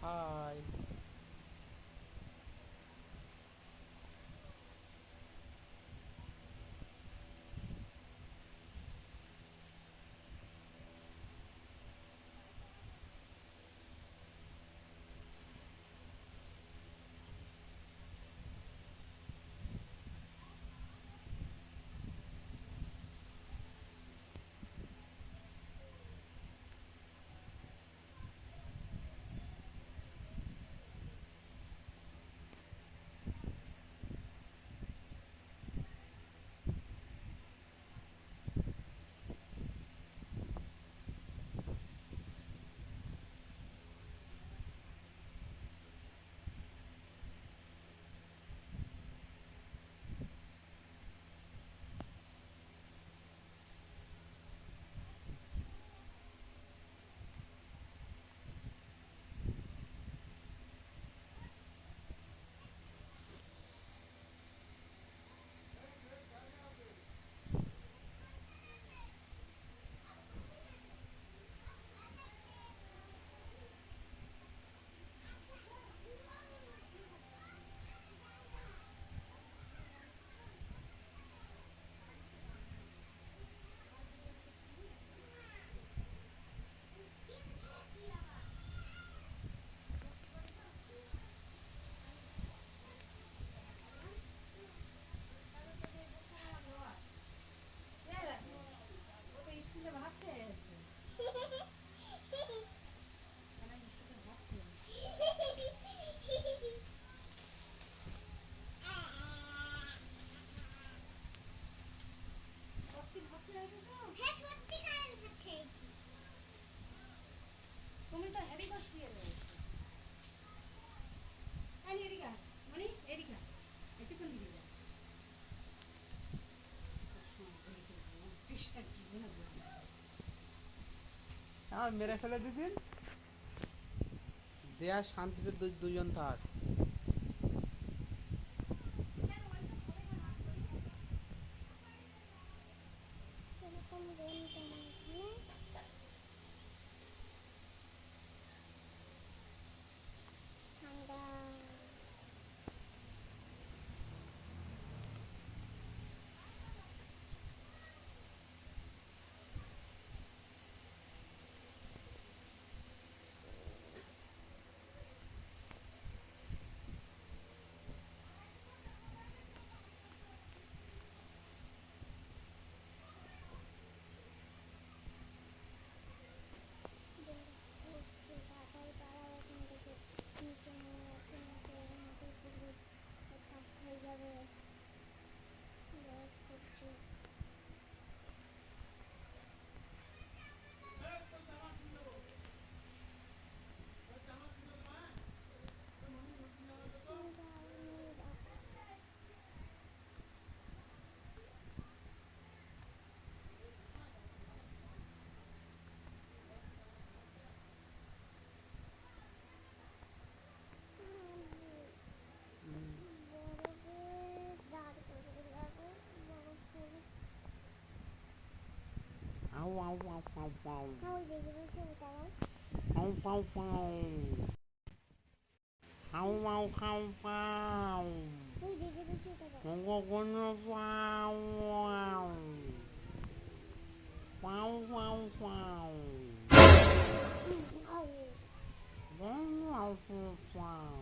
High. তুমি তো heavy করে শুয়ে রয়েছে। এদিকে মানে এদিকে একটু কোন দিকে যা। আর মেরে ফেলে দিদিন দেয়া শান্তিতে দুজন থাক। Au au au au au. Au au au. Au au au au. Wow wow wow. Wow wow wow. Wow wow wow.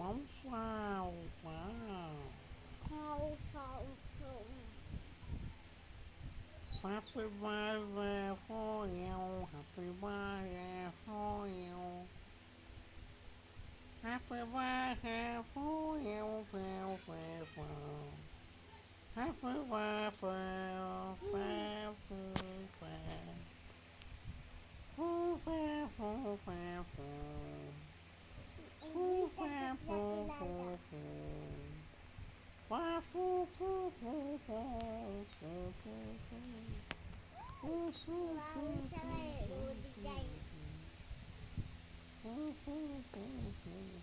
Wow wow wow. Happy birthday for you. Happy birthday for you. Happy birthday for you. Happy birthday.